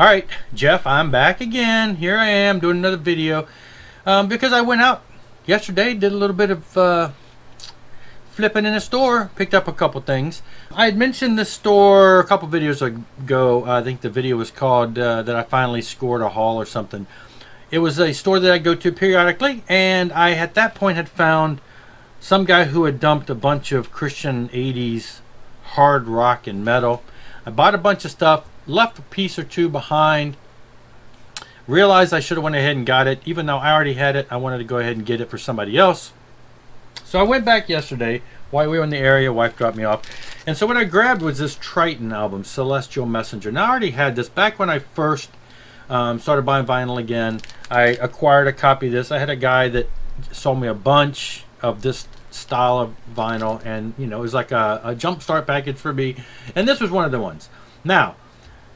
Alright, Jeff, I'm back again. Here I am doing another video. Because I went out yesterday, did a little bit of flipping in a store, picked up a couple things. I had mentioned this store a couple videos ago. I think the video was called that I finally scored a haul or something. It was a store that I go to periodically, and I at that point had found some guy who had dumped a bunch of Christian 80s hard rock and metal. I bought a bunch of stuff, left a piece or two behind, realized I should have went ahead and got it. Even though I already had it, I wanted to go ahead and get it for somebody else. So I went back yesterday while we were in the area. Wife dropped me off, and so what I grabbed was this Triton album, Celestial Messenger. Now I already had this back when I first started buying vinyl again. I acquired a copy of this. I had a guy that sold me a bunch of this style of vinyl, and you know, it was like a jump start package for me, and this was one of the ones. Now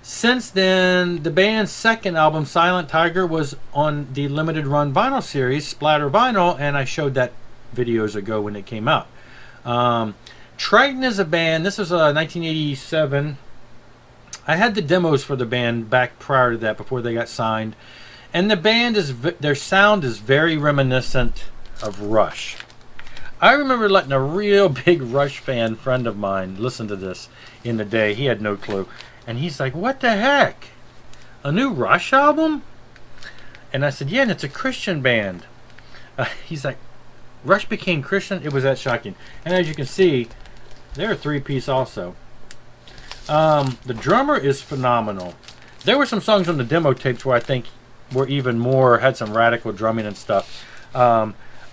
since then, the band's second album, Silent Tiger, was on the limited run vinyl series, Splatter Vinyl, and I showed that videos ago when it came out. Triton is a band. This was 1987. I had the demos for the band back prior to that, before they got signed, and the band their sound is very reminiscent of Rush. I remember letting a real big Rush fan friend of mine listen to this in the day. He had no clue, and he's like, "What the heck? A new Rush album?" And I said, "Yeah, and it's a Christian band." He's like, "Rush became Christian?" It was that shocking. And as you can see, they're a three-piece also. The drummer is phenomenal. There were some songs on the demo tapes where I think were even more, had some radical drumming and stuff.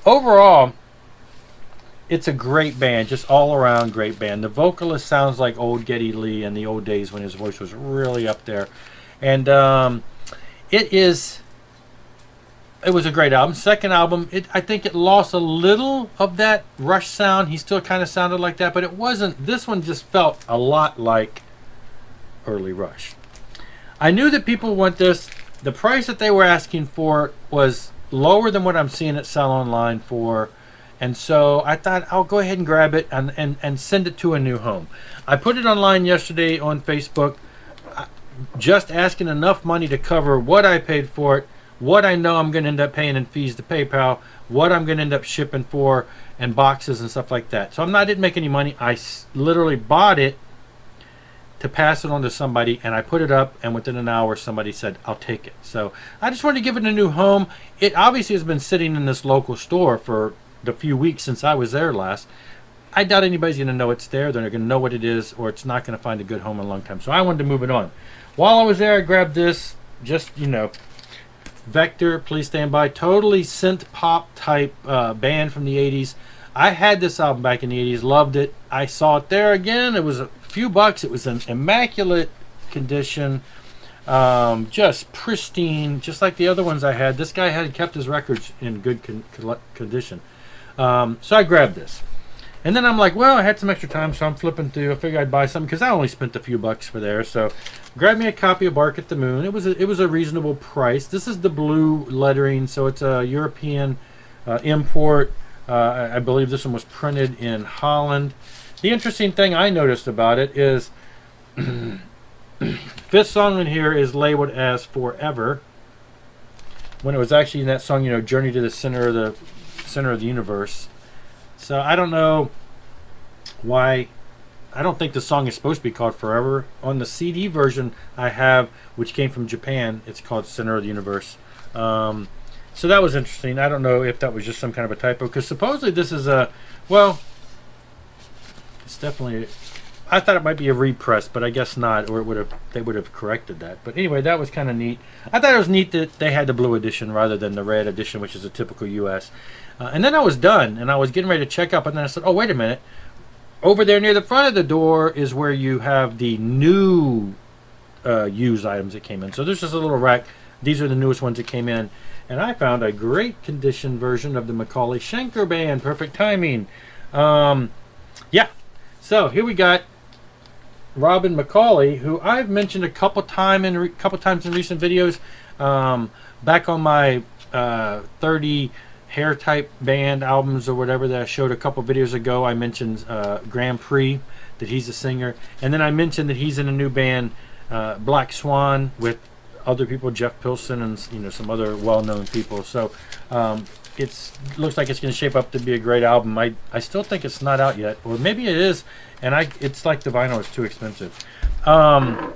Overall, it's a great band, just all around great band. The vocalist sounds like old Geddy Lee in the old days when his voice was really up there. And it was a great album. Second album, I think it lost a little of that Rush sound. He still kind of sounded like that, but it wasn't. This one just felt a lot like early Rush. I knew that people want this. The price that they were asking for it was lower than what I'm seeing it sell online for. And so I thought I'll go ahead and grab it and send it to a new home. I put it online yesterday on Facebook, just asking enough money to cover what I paid for it, what I know I'm going to end up paying in fees to PayPal, what I'm going to end up shipping for, and boxes and stuff like that. So I didn't make any money. I literally bought it to pass it on to somebody, and I put it up, and within an hour somebody said, "I'll take it." So I just wanted to give it a new home. It obviously has been sitting in this local store for the few weeks since I was there last. I doubt anybody's going to know it's there. They're going to know what it is, or it's not going to find a good home in a long time. So I wanted to move it on. While I was there, I grabbed this, just, you know, Vector, Please Stand By, totally synth pop type band from the 80s. I had this album back in the 80s, loved it. I saw it there again. It was a few bucks. It was in immaculate condition, just pristine, just like the other ones I had. This guy had kept his records in good condition. So I grabbed this, and then I'm like, well, I had some extra time, so I'm flipping through. I figured I'd buy something because I only spent a few bucks for there. So grabbed me a copy of Bark at the Moon. It was a reasonable price. This is the blue lettering, so it's a European import. I believe this one was printed in Holland. The interesting thing I noticed about it is fifth song in here is labeled as Forever, when it was actually in that song, you know, Journey to the Center of the Universe. So I don't know why. I don't think the song is supposed to be called Forever. On the CD version I have, which came from Japan, it's called Center of the Universe. So that was interesting. I don't know if that was just some kind of a typo, because supposedly this is well, it's definitely, I thought it might be a repress, but I guess not, or they would have corrected that. But anyway, that was kind of neat. I thought it was neat that they had the blue edition rather than the red edition, which is a typical US. And then I was done, and I was getting ready to check up, and then I said, oh, wait a minute. Over there near the front of the door is where you have the new used items that came in. So there's just a little rack. These are the newest ones that came in. And I found a great condition version of the Macaulay Schenker Band. Perfect timing. Yeah. So here we got Robin McAuley, who I've mentioned a couple times in recent videos. Back on my 30 hair type band albums or whatever that I showed a couple videos ago, I mentioned Grand Prix, that he's a singer, and then I mentioned that he's in a new band, Black Swan, with other people, Jeff Pilson and some other well-known people. So it looks like it's going to shape up to be a great album. I still think it's not out yet, or maybe it is, and it's like the vinyl is too expensive. I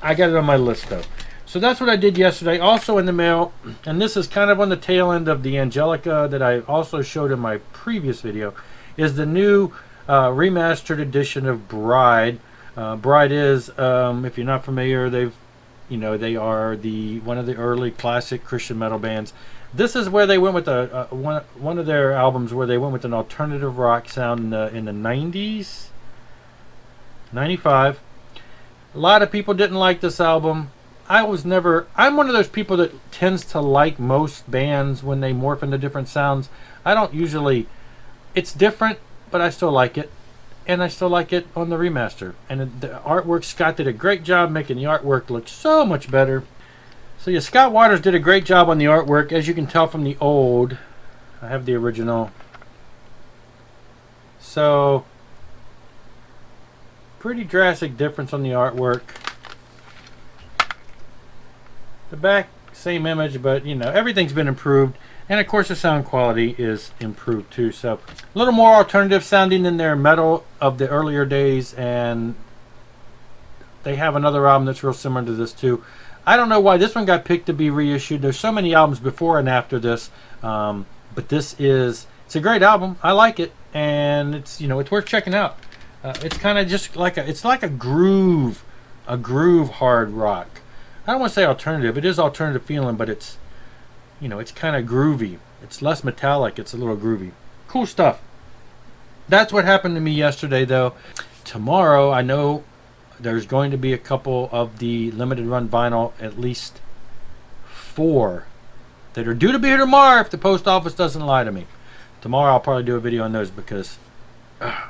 got it on my list though. So that's what I did yesterday. Also in the mail, and this is kind of on the tail end of the Angelica that I also showed in my previous video, is the new remastered edition of Bride. Bride is, if you're not familiar, they are one of the early classic Christian metal bands. This is where they went with one of their albums where they went with an alternative rock sound in the 90s, 95. A lot of people didn't like this album. I'm one of those people that tends to like most bands when they morph into different sounds. I don't usually, it's different, but I still like it. And I still like it on the remaster. And the artwork, Scott did a great job making the artwork look so much better. So yeah, Scott Waters did a great job on the artwork. As you can tell from the old, I have the original. So, pretty drastic difference on the artwork. The back, same image, but everything's been improved. And of course the sound quality is improved too. So a little more alternative sounding than their metal of the earlier days. And they have another album that's real similar to this too. I don't know why this one got picked to be reissued. There's so many albums before and after this. But it's a great album. I like it. And it's worth checking out. It's kind of just like a groove hard rock. I don't want to say alternative. It is alternative feeling, but it's kind of groovy. It's less metallic. It's a little groovy. Cool stuff. That's what happened to me yesterday, though. Tomorrow, I know there's going to be a couple of the limited run vinyl, at least 4, that are due to be here tomorrow if the post office doesn't lie to me. Tomorrow, I'll probably do a video on those because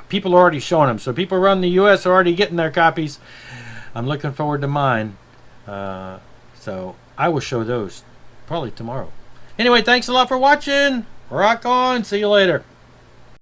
people are already showing them. So people around the U.S. are already getting their copies. I'm looking forward to mine. So I will show those probably tomorrow. Anyway, thanks a lot for watching. Rock on. See you later.